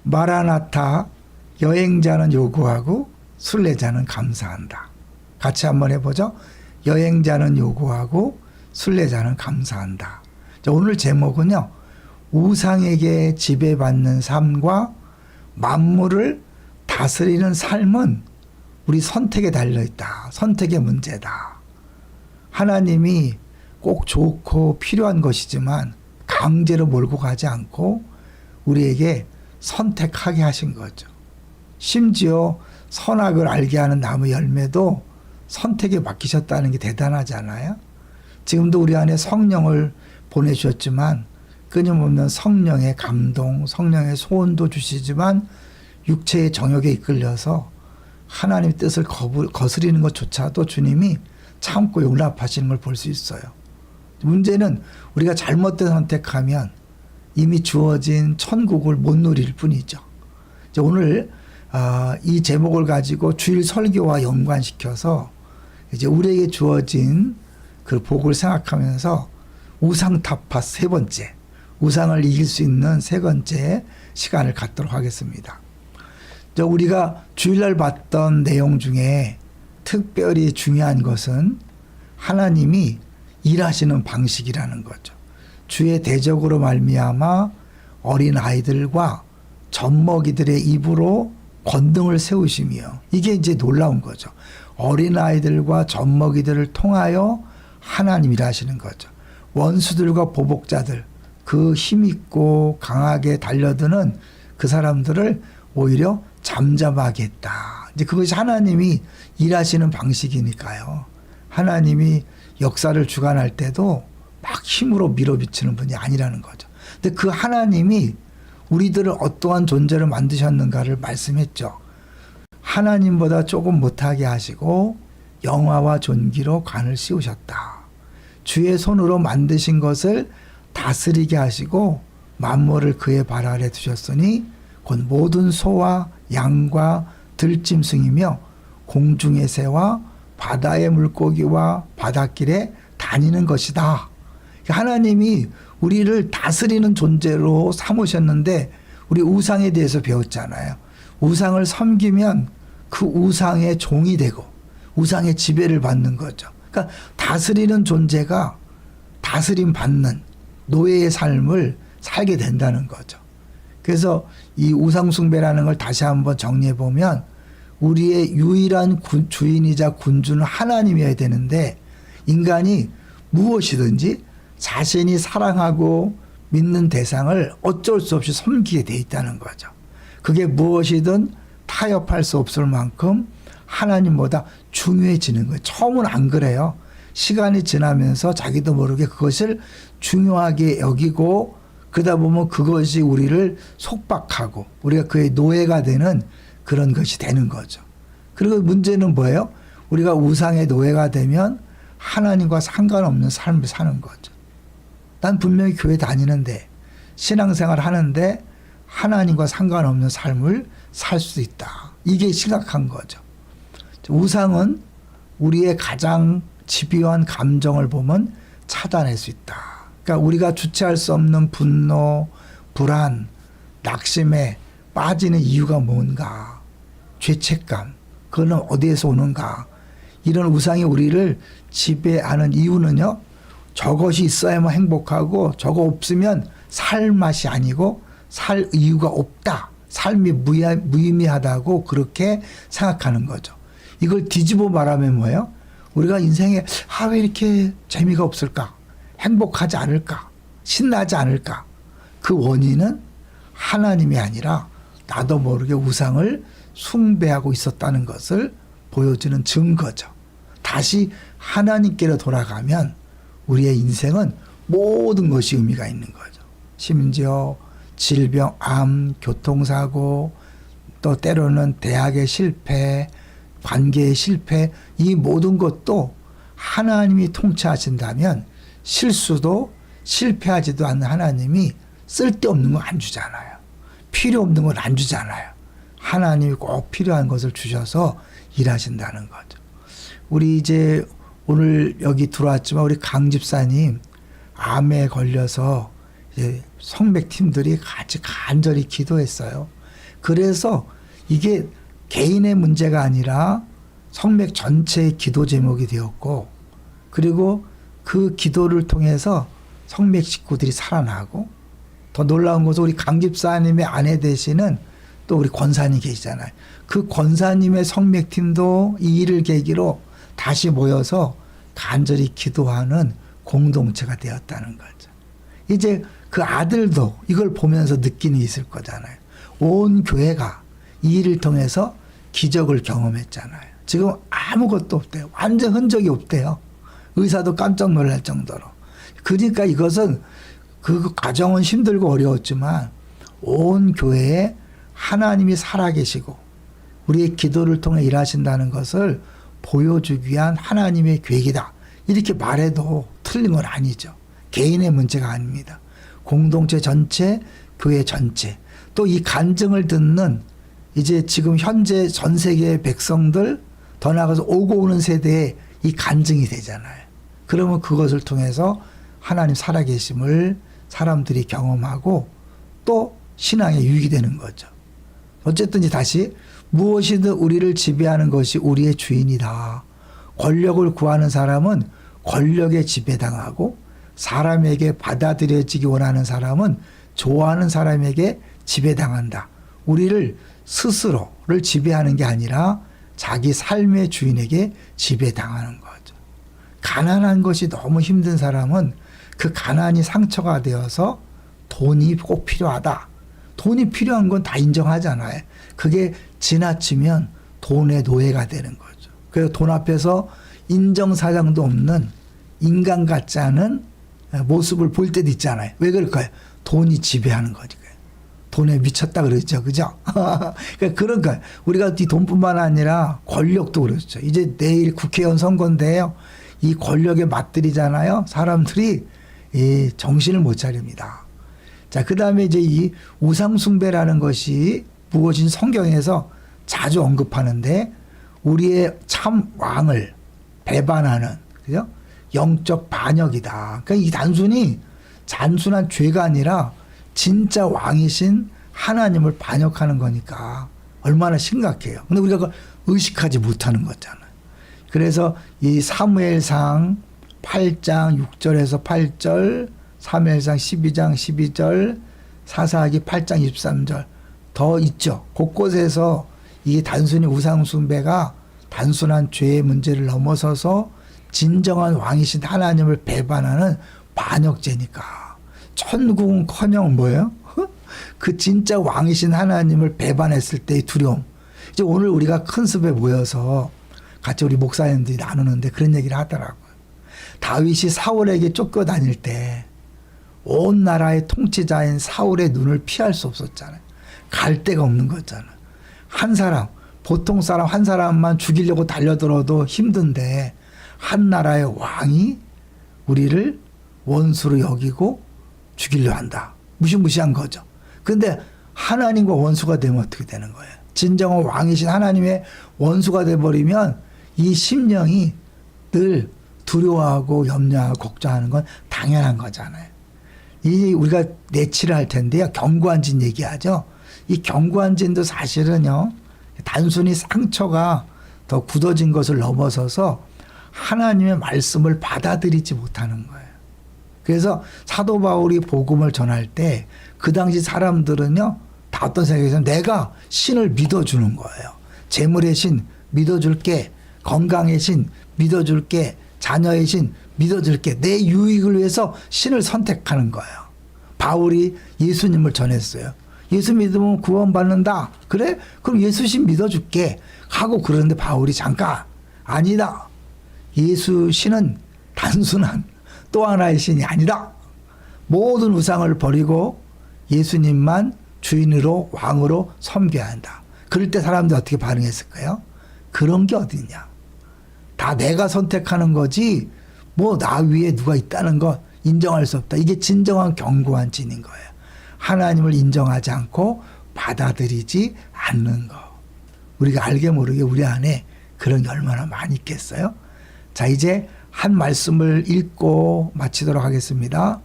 마라나타, 여행자는 요구하고 순례자는 감사한다. 같이 한번 해보죠. 여행자는 요구하고 순례자는 감사한다. 자, 오늘 제목은요, 우상에게 지배받는 삶과 만물을 다스리는 삶은 우리 선택에 달려있다. 선택의 문제다. 하나님이 꼭 좋고 필요한 것이지만 강제로 몰고 가지 않고 우리에게 선택하게 하신 거죠. 심지어 선악을 알게 하는 나무 열매도 선택에 맡기셨다는 게 대단하잖아요. 지금도 우리 안에 성령을 보내주셨지만 끊임없는 성령의 감동, 성령의 소원도 주시지만 육체의 정욕에 이끌려서 하나님의 뜻을 거스리는 것조차도 주님이 참고 용납하시는 걸 볼 수 있어요. 문제는 우리가 잘못된 선택하면 이미 주어진 천국을 못 누릴 뿐이죠. 오늘 이 제목을 가지고 주일 설교와 연관시켜서 이제 우리에게 주어진 그 복을 생각하면서 우상 타파 세 번째, 우상을 이길 수 있는 세 번째 시간을 갖도록 하겠습니다. 우리가 주일날 봤던 내용 중에 특별히 중요한 것은 하나님이 일하시는 방식이라는 거죠. 주의 대적으로 말미암아 어린 아이들과 젖먹이들의 입으로 권능을 세우시며, 이게 이제 놀라운 거죠. 어린 아이들과 젖먹이들을 통하여 하나님 일하시는 거죠. 원수들과 보복자들, 그 힘있고 강하게 달려드는 그 사람들을 오히려 잠잠하게 했다. 이제 그것이 하나님이 일하시는 방식이니까요. 하나님이 역사를 주관할 때도 막 힘으로 밀어비치는 분이 아니라는 거죠. 근데 그 하나님이 우리들을 어떠한 존재를 만드셨는가를 말씀했죠. 하나님보다 조금 못하게 하시고 영화와 존귀로 관을 씌우셨다. 주의 손으로 만드신 것을 다스리게 하시고 만물을 그의 발 아래 두셨으니 곧 모든 소와 양과 들짐승이며 공중의 새와 바다의 물고기와 바닷길에 다니는 것이다. 하나님이 우리를 다스리는 존재로 삼으셨는데 우리 우상에 대해서 배웠잖아요. 우상을 섬기면 그 우상의 종이 되고 우상의 지배를 받는 거죠. 그러니까 다스리는 존재가 다스림 받는 노예의 삶을 살게 된다는 거죠. 그래서 이 우상숭배라는 걸 다시 한번 정리해 보면 우리의 유일한 주인이자 군주는 하나님이어야 되는데 인간이 무엇이든지 자신이 사랑하고 믿는 대상을 어쩔 수 없이 섬기게 돼 있다는 거죠. 그게 무엇이든 타협할 수 없을 만큼 하나님보다 중요해지는 거예요. 처음은 안 그래요. 시간이 지나면서 자기도 모르게 그것을 중요하게 여기고 그러다 보면 그것이 우리를 속박하고 우리가 그의 노예가 되는 그런 것이 되는 거죠. 그리고 문제는 뭐예요? 우리가 우상의 노예가 되면 하나님과 상관없는 삶을 사는 거죠. 난 분명히 교회 다니는데 신앙생활 하는데 하나님과 상관없는 삶을 살 수 있다. 이게 심각한 거죠. 우상은 우리의 가장 집요한 감정을 보면 차단할 수 있다. 그러니까 우리가 주체할 수 없는 분노, 불안, 낙심에 빠지는 이유가 뭔가, 죄책감, 그거는 어디에서 오는가. 이런 우상이 우리를 지배하는 이유는요, 저것이 있어야만 행복하고 저거 없으면 살 맛이 아니고 살 이유가 없다. 삶이 무의미하다고 그렇게 생각하는 거죠. 이걸 뒤집어 말하면 뭐예요? 우리가 인생에 왜 이렇게 재미가 없을까? 행복하지 않을까? 신나지 않을까? 그 원인은 하나님이 아니라 나도 모르게 우상을 숭배하고 있었다는 것을 보여주는 증거죠. 다시 하나님께로 돌아가면 우리의 인생은 모든 것이 의미가 있는 거죠. 심지어 질병, 암, 교통사고, 또 때로는 대학의 실패, 관계의 실패, 이 모든 것도 하나님이 통치하신다면 실수도 실패하지도 않는 하나님이 쓸데없는 건 안 주잖아요. 필요 없는 건 안 주잖아요. 하나님이 꼭 필요한 것을 주셔서 일하신다는 거죠. 우리 이제 오늘 여기 들어왔지만 우리 강 집사님 암에 걸려서 이제 성맥팀들이 같이 간절히 기도했어요. 그래서 이게 개인의 문제가 아니라 성맥 전체의 기도 제목이 되었고, 그리고 그 기도를 통해서 성맥 식구들이 살아나고, 더 놀라운 것은 우리 강 집사님의 아내 되시는 또 우리 권사님 계시잖아요. 그 권사님의 성맥팀도 이 일을 계기로 다시 모여서 간절히 기도하는 공동체가 되었다는 거죠. 이제 그 아들도 이걸 보면서 느끼는 게 있을 거잖아요. 온 교회가 이 일을 통해서 기적을 경험했잖아요. 지금 아무것도 없대요. 완전 흔적이 없대요. 의사도 깜짝 놀랄 정도로. 그러니까 이것은 그 과정은 힘들고 어려웠지만 온 교회에 하나님이 살아계시고 우리의 기도를 통해 일하신다는 것을 보여주기 위한 하나님의 계획이다. 이렇게 말해도 틀린 건 아니죠. 개인의 문제가 아닙니다. 공동체 전체, 교회 전체. 또 이 간증을 듣는 이제 지금 현재 전 세계의 백성들, 더 나아가서 오고 오는 세대에 이 간증이 되잖아요. 그러면 그것을 통해서 하나님 살아계심을 사람들이 경험하고 또 신앙에 유익이 되는 거죠. 어쨌든 다시 무엇이든 우리를 지배하는 것이 우리의 주인이다. 권력을 구하는 사람은 권력에 지배당하고 사람에게 받아들여지기 원하는 사람은 좋아하는 사람에게 지배당한다. 우리를 스스로를 지배하는 게 아니라 자기 삶의 주인에게 지배당하는 거죠. 가난한 것이 너무 힘든 사람은 그 가난이 상처가 되어서 돈이 꼭 필요하다. 돈이 필요한 건 다 인정하잖아요. 그게 지나치면 돈의 노예가 되는 거죠. 그래서 돈 앞에서 인정사정도 없는 인간 같지 않은 모습을 볼 때도 있잖아요. 왜 그럴까요? 돈이 지배하는 거니까요. 돈에 미쳤다 그러죠. 그죠? 그러니까 그런 거예요. 우리가 이 돈뿐만 아니라 권력도 그렇죠. 이제 내일 국회의원 선거인데요. 이 권력에 맞들이잖아요. 사람들이 정신을 못 차립니다. 자, 그 다음에 이제 이 우상숭배라는 것이 무엇인 성경에서 자주 언급하는데 우리의 참 왕을 배반하는, 그죠? 영적 반역이다. 그러니까 이 단순한 죄가 아니라 진짜 왕이신 하나님을 반역하는 거니까 얼마나 심각해요. 근데 우리가 그걸 의식하지 못하는 거잖아요. 그래서 이 사무엘상 8장 6절에서 8절, 사무엘상 12장 12절, 사사기 8장 23절 더 있죠. 곳곳에서 이게 단순히 우상숭배가 단순한 죄의 문제를 넘어서서 진정한 왕이신 하나님을 배반하는 반역죄니까. 천국은커녕 뭐예요? 그 진짜 왕이신 하나님을 배반했을 때의 두려움. 이제 오늘 우리가 큰 습에 모여서 같이 우리 목사님들이 나누는데 그런 얘기를 하더라고요. 다윗이 사울에게 쫓겨다닐 때 온 나라의 통치자인 사울의 눈을 피할 수 없었잖아요. 갈 데가 없는 거잖아요. 한 사람, 보통 사람 한 사람만 죽이려고 달려들어도 힘든데 한 나라의 왕이 우리를 원수로 여기고 죽이려 한다. 무시무시한 거죠. 근데 하나님과 원수가 되면 어떻게 되는 거예요? 진정한 왕이신 하나님의 원수가 돼버리면 이 심령이 늘 두려워하고 염려하고 걱정하는 건 당연한 거잖아요. 이 우리가 내치를 할 텐데요. 경고한진 얘기하죠. 이 경고한진도 사실은요. 단순히 상처가 더 굳어진 것을 넘어서서 하나님의 말씀을 받아들이지 못하는 거예요. 그래서 사도 바울이 복음을 전할 때 그 당시 사람들은요. 다 어떤 생각이냐면 내가 신을 믿어주는 거예요. 재물의 신 믿어줄게. 건강의 신 믿어줄게. 자녀의 신 믿어줄게. 내 유익을 위해서 신을 선택하는 거예요. 바울이 예수님을 전했어요. 예수 믿으면 구원받는다. 그래? 그럼 예수 신 믿어줄게. 하고 그러는데 바울이 잠깐 아니다. 예수 신은 단순한 또 하나의 신이 아니다. 모든 우상을 버리고 예수님만 주인으로 왕으로 섬겨야 한다. 그럴 때 사람들이 어떻게 반응했을까요? 그런 게 어딨냐. 다 내가 선택하는 거지 뭐 나 위에 누가 있다는 거 인정할 수 없다. 이게 진정한 견고한 진인 거예요. 하나님을 인정하지 않고 받아들이지 않는 거. 우리가 알게 모르게 우리 안에 그런 게 얼마나 많이 있겠어요? 자, 이제 한 말씀을 읽고 마치도록 하겠습니다.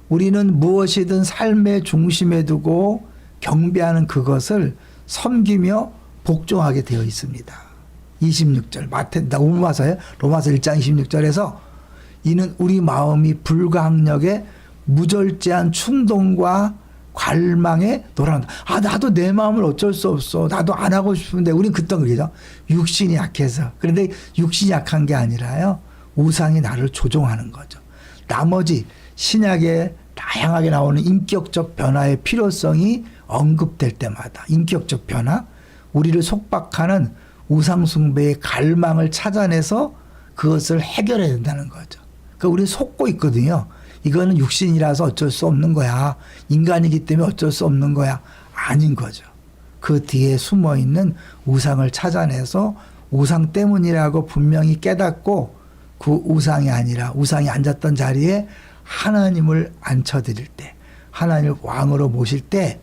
우리는 무엇이든 삶의 중심에 두고 경배하는 그것을 섬기며 복종하게 되어 있습니다. 26절 로마서 1장 26절에서 이는 우리 마음이 불가항력에 무절제한 충동과 관망에 돌아간다. 아, 나도 내 마음을 어쩔 수 없어. 나도 안 하고 싶은데 우린 그때 그러죠. 육신이 약해서. 그런데 육신이 약한 게 아니라요. 우상이 나를 조종하는 거죠. 나머지 신약에 다양하게 나오는 인격적 변화의 필요성이 언급될 때마다 인격적 변화, 우리를 속박하는 우상숭배의 갈망을 찾아내서 그것을 해결해야 된다는 거죠. 그러니까 우리는 속고 있거든요. 이거는 육신이라서 어쩔 수 없는 거야. 인간이기 때문에 어쩔 수 없는 거야. 아닌 거죠. 그 뒤에 숨어있는 우상을 찾아내서 우상 때문이라고 분명히 깨닫고 그 우상이 아니라 우상이 앉았던 자리에 하나님을 앉혀드릴 때, 하나님을 왕으로 모실 때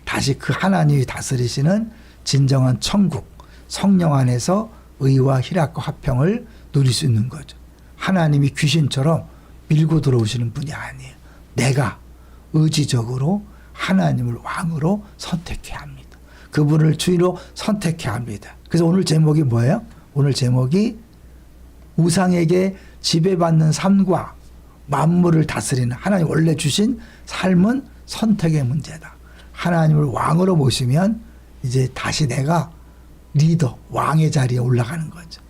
다시 그 하나님이 다스리시는 진정한 천국, 성령 안에서 의와 희락과 화평을 누릴 수 있는 거죠. 하나님이 귀신처럼 밀고 들어오시는 분이 아니에요. 내가 의지적으로 하나님을 왕으로 선택해야 합니다. 그분을 주인으로 선택해야 합니다. 그래서 오늘 제목이 뭐예요? 오늘 제목이 우상에게 지배받는 삶과 만물을 다스리는 하나님 원래 주신 삶은 선택의 문제다. 하나님을 왕으로 모시면 이제 다시 내가 리더, 왕의 자리에 올라가는 거죠.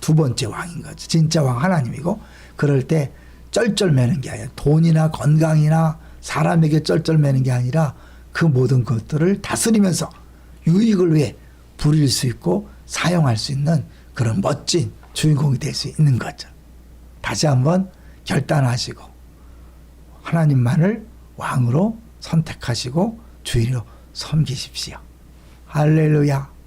두 번째 왕인 거죠. 진짜 왕 하나님이고, 그럴 때 쩔쩔매는 게 아니라 돈이나 건강이나 사람에게 쩔쩔매는 게 아니라 그 모든 것들을 다스리면서 유익을 위해 부릴 수 있고 사용할 수 있는 그런 멋진 주인공이 될 수 있는 거죠. 다시 한번 결단하시고 하나님만을 왕으로 선택하시고 주인으로 섬기십시오. 할렐루야.